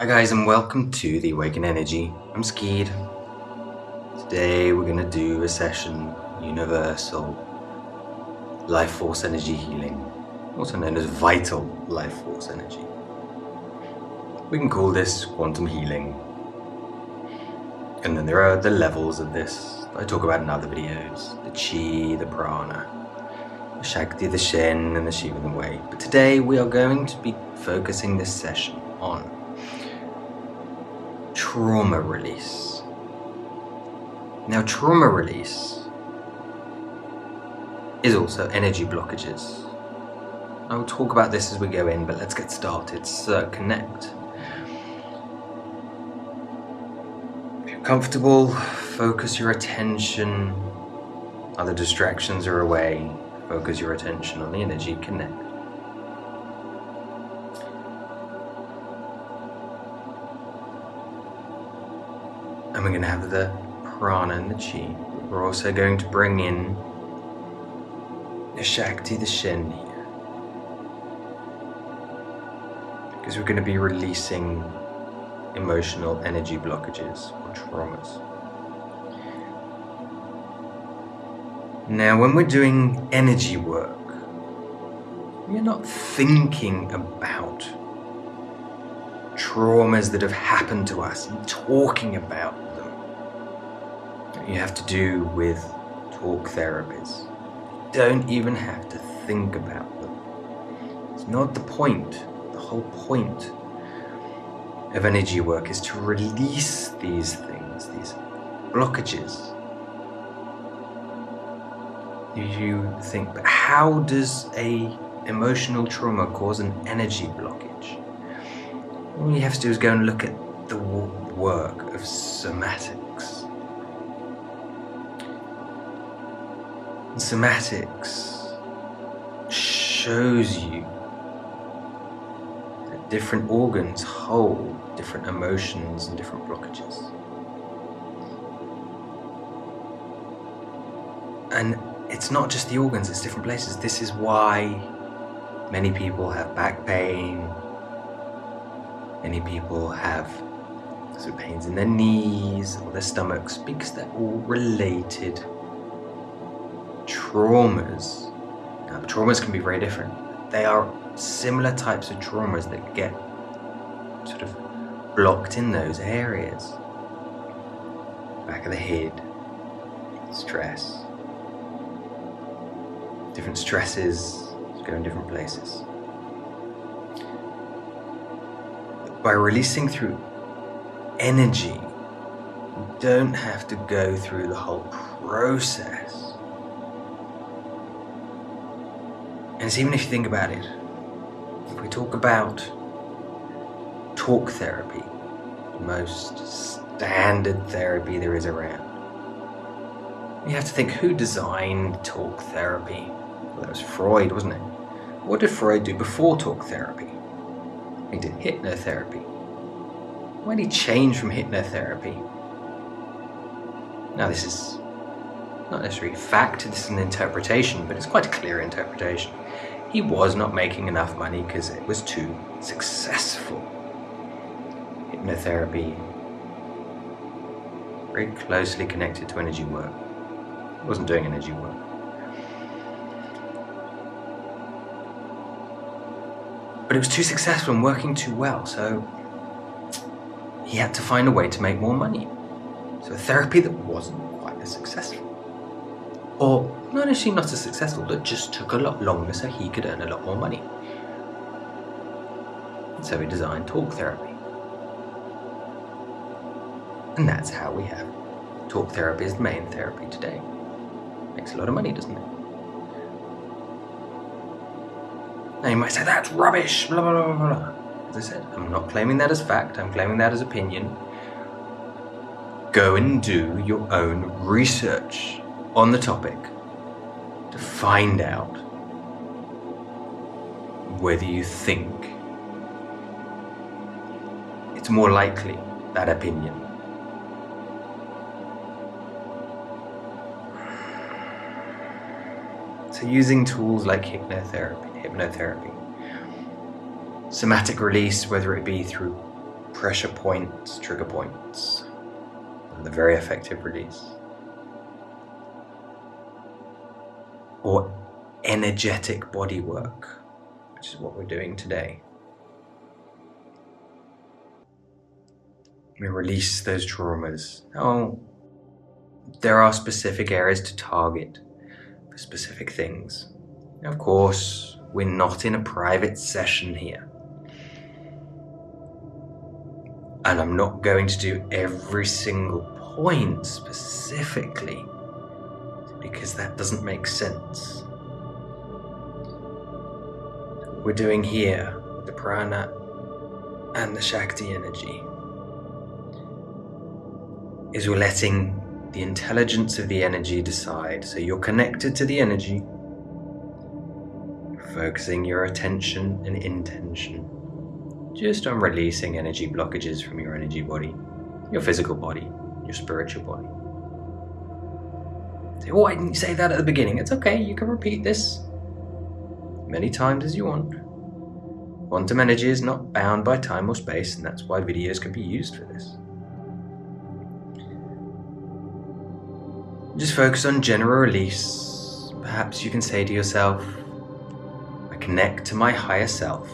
Hi guys, and welcome to the Awaken Energy. I'm Skeed. Today we're going to do a session, Universal Life Force Energy Healing, also known as Vital Life Force Energy. We can call this Quantum Healing. And then there are the levels of this that I talk about in other videos. The Chi, the Prana, the Shakti, the Shen, and the Shiva, the Wei. But today we are going to be focusing this session on trauma release. Now, trauma release is also energy blockages. I will talk about this as we go in, but let's get started. Connect. If you're comfortable, focus your attention. Other distractions are away. Focus your attention on the energy. Connect. And we're going to have the prana and the chi. We're also going to bring in the Shakti, the Shen here. Because we're going to be releasing emotional energy blockages or traumas. Now, when we're doing energy work, we're not thinking about traumas that have happened to us and talking about them. You have to do with talk therapies. You don't even have to think about them. It's not the point. The whole point of energy work is to release these things, these blockages. You think, but how does an emotional trauma cause an energy blockage? All you have to do is go and look at the work of somatics. And somatics shows you that different organs hold different emotions and different blockages. And it's not just the organs, it's different places. This is why many people have back pain. Many people have pains in their knees or their stomachs because they're all related traumas. Now, the traumas can be very different. They are similar types of traumas that get sort of blocked in those areas. Back of the head, stress. Different stresses go in different places. By releasing through energy, you don't have to go through the whole process. And so even if you think about it, if we talk about talk therapy, the most standard therapy there is around, you have to think, who designed talk therapy? Well, that was Freud, wasn't it? What did Freud do before talk therapy? He did hypnotherapy. Why did he change from hypnotherapy? Now, this is not necessarily fact, this is an interpretation, but it's quite a clear interpretation. He was not making enough money because it was too successful. Hypnotherapy, very closely connected to energy work. He wasn't doing energy work. But it was too successful and working too well, so he had to find a way to make more money. So a therapy that wasn't quite as successful. Or not actually not as successful, but just took a lot longer so he could earn a lot more money. And so he designed talk therapy. And that's how we have talk therapy as the main therapy today. Makes a lot of money, doesn't it? Now you might say, that's rubbish, blah, blah, blah, blah. As I said, I'm not claiming that as fact, I'm claiming that as opinion. Go and do your own research on the topic to find out whether you think it's more likely, that opinion. So using tools like hypnotherapy, somatic release, whether it be through pressure points, trigger points, and the very effective release. Or energetic body work, which is what we're doing today. We release those traumas. Now, there are specific areas to target for specific things. Now, of course, we're not in a private session here. And I'm not going to do every single point specifically, because that doesn't make sense. What we're doing here with the prana and the Shakti energy is we're letting the intelligence of the energy decide. So you're connected to the energy, focusing your attention and intention just on releasing energy blockages from your energy body, your physical body, your spiritual body. Say, why didn't you say that at the beginning? It's okay, you can repeat this many times as you want. Quantum energy is not bound by time or space, and that's why videos can be used for this. Just focus on general release. Perhaps you can say to yourself, I connect to my higher self.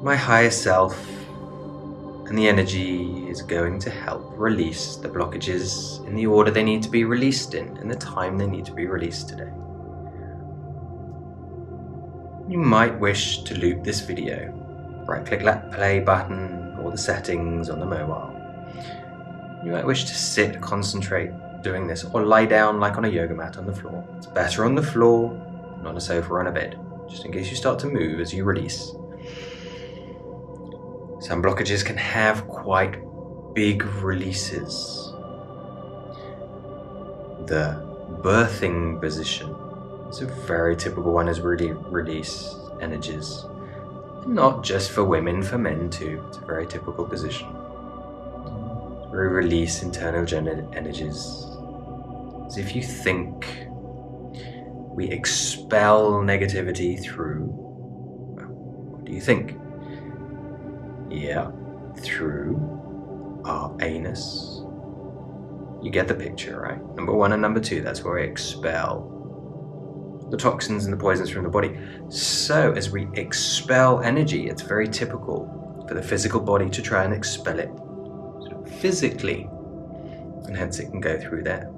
My higher self and the energy is going to help release the blockages in the order they need to be released in the time they need to be released today. You might wish to loop this video. Right-click that play button or the settings on the mobile. You might wish to sit, concentrate doing this, or lie down like on a yoga mat on the floor. It's better on the floor, not a sofa or on a bed, just in case you start to move as you release. Some blockages can have quite big releases. The birthing position is a very typical one as really release energies. Not just for women, for men too. It's a very typical position. We release internal energies. As if you think we expel negativity through, well, what do you think? Yeah, through our anus. You get the picture, right? Number 1 and number 2, that's where we expel the toxins and the poisons from the body. So as we expel energy, it's very typical for the physical body to try and expel it physically, and hence it can go through there.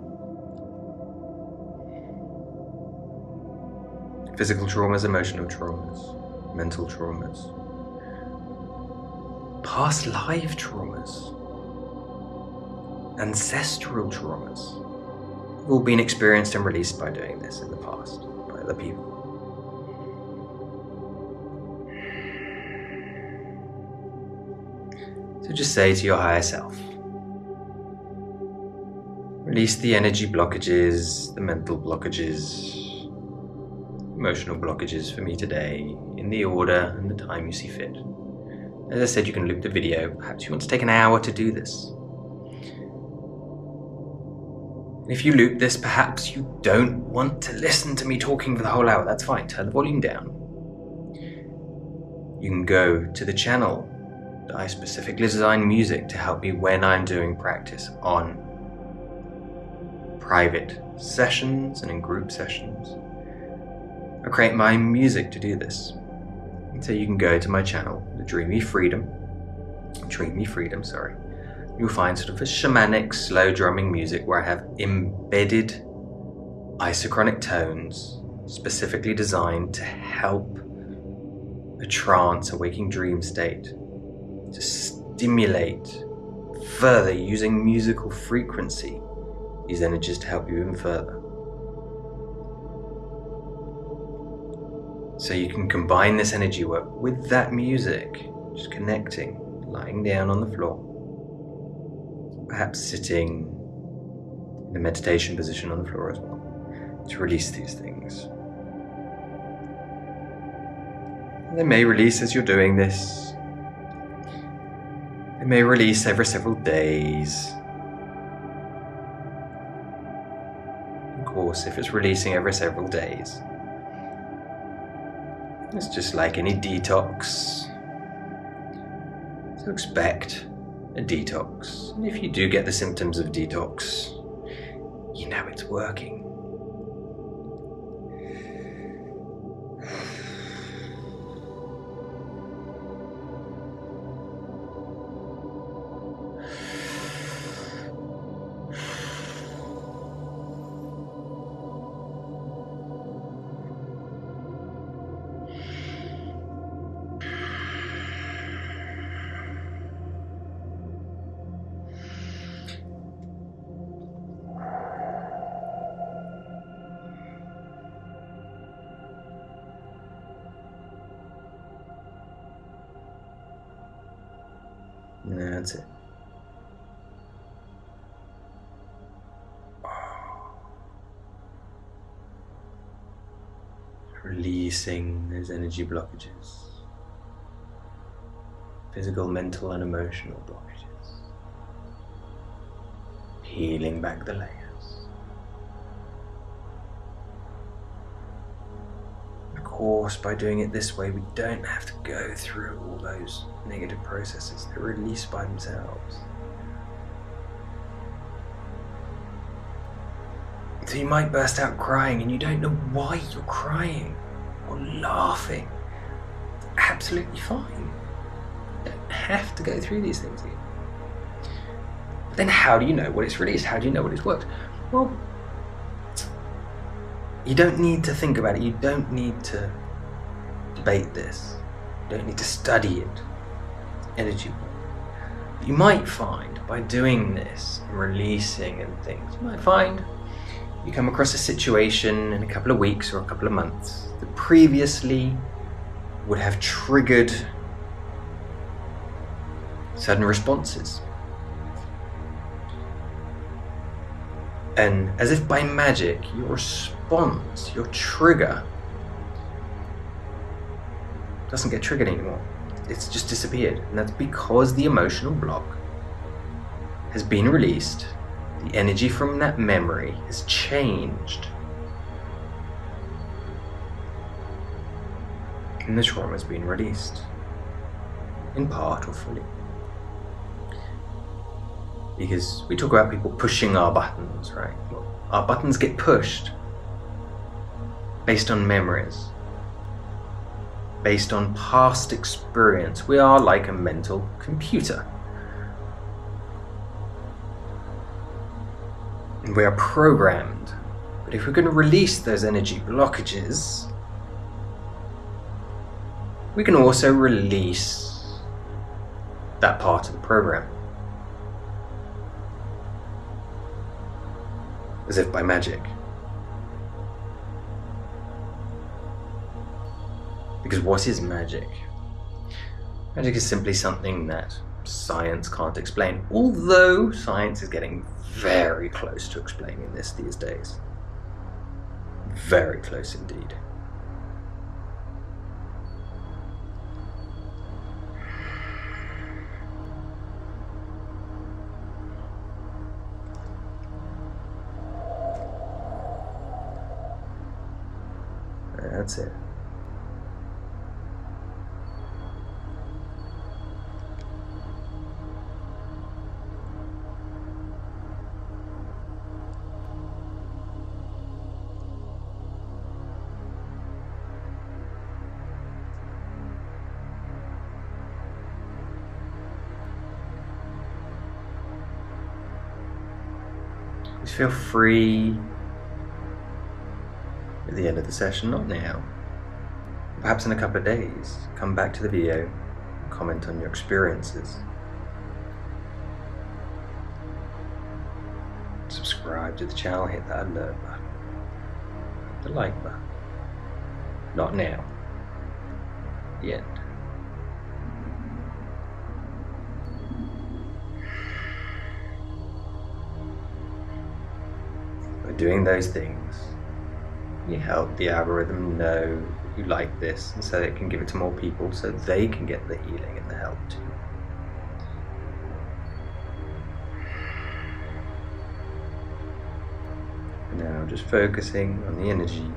Physical traumas, emotional traumas, mental traumas, past life traumas, ancestral traumas have all been experienced and released by doing this in the past by other people. So just say to your higher self, release the energy blockages, the mental blockages, emotional blockages for me today in the order and the time you see fit. As I said, you can loop the video. Perhaps you want to take an hour to do this. And if you loop this, perhaps you don't want to listen to me talking for the whole hour. That's fine. Turn the volume down. You can go to the channel that I specifically design music to help me when I'm doing practice on private sessions and in group sessions. I create my music to do this. And so you can go to my channel, the Dream Me Freedom, You'll find sort of a shamanic, slow drumming music where I have embedded isochronic tones specifically designed to help a trance, a waking dream state, to stimulate further using musical frequency these energies to help you even further. So you can combine this energy work with that music, just connecting, lying down on the floor, perhaps sitting in a meditation position on the floor as well, to release these things. They may release as you're doing this. They may release every several days. Of course, if it's releasing every several days, it's just like any detox. So expect a detox. And if you do get the symptoms of detox, you know it's working. That's it. Releasing those energy blockages, physical, mental, and emotional blockages. Peeling back the layers. Of course, by doing it this way, we don't have to go through all those negative processes. They're released by themselves. So you might burst out crying and you don't know why you're crying or laughing. Absolutely fine. You don't have to go through these things again. But then how do you know what it's released? How do you know what it's worked? Well, you don't need to think about it. You don't need to debate this. You don't need to study it. Energy work. But you might find by doing this and releasing and things, you might find you come across a situation in a couple of weeks or a couple of months that previously would have triggered sudden responses. And as if by magic, your response, your trigger, doesn't get triggered anymore. It's just disappeared. And that's because the emotional block has been released. The energy from that memory has changed. And the trauma has been released. In part or fully. Because we talk about people pushing our buttons, right? Well, our buttons get pushed based on memories. Based on past experience. We are like a mental computer. And we are programmed. But if we're going to release those energy blockages, we can also release that part of the program. As if by magic. Because what is magic? Magic is simply something that science can't explain, although science is getting very close to explaining this these days. Very close indeed. That's it. Just feel free at the end of the session, not now, perhaps in a couple of days, come back to the video, comment on your experiences, subscribe to the channel, hit that alert button, the like button. Not now, yet. By doing those things, you help the algorithm know you like this, and so it can give it to more people so they can get the healing and the help too. And now just focusing on the energy.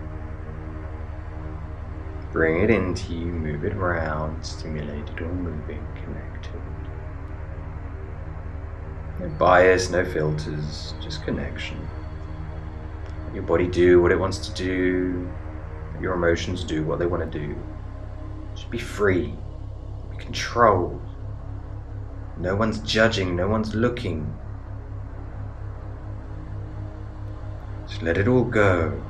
Bring it into you, move it around, stimulate it or moving, connect to it. No bias, no filters, just connection. Let your body do what it wants to do. Let your emotions do what they want to do. Just be free, be controlled. No one's judging, no one's looking. Just let it all go.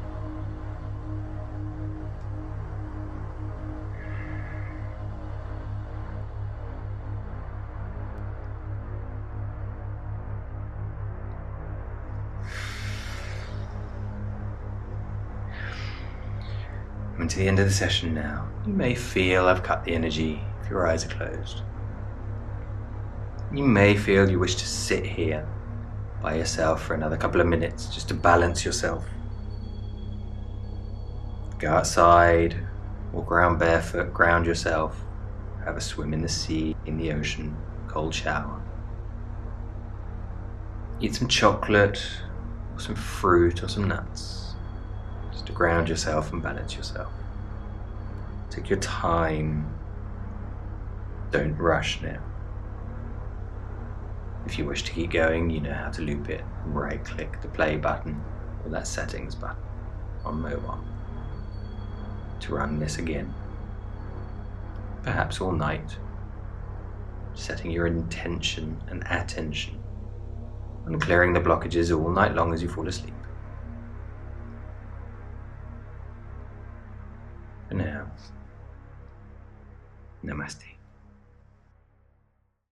Coming to the end of the session now. You may feel I've cut the energy if your eyes are closed. You may feel you wish to sit here by yourself for another couple of minutes just to balance yourself. Go outside, walk around barefoot, ground yourself, have a swim in the sea, in the ocean, cold shower. Eat some chocolate, or some fruit, or some nuts, just to ground yourself and balance yourself. Take your time. Don't rush now. If you wish to keep going, you know how to loop it. Right-click the play button or that settings button on mobile to run this again. Perhaps all night, setting your intention and attention on clearing the blockages all night long as you fall asleep. For now, namaste.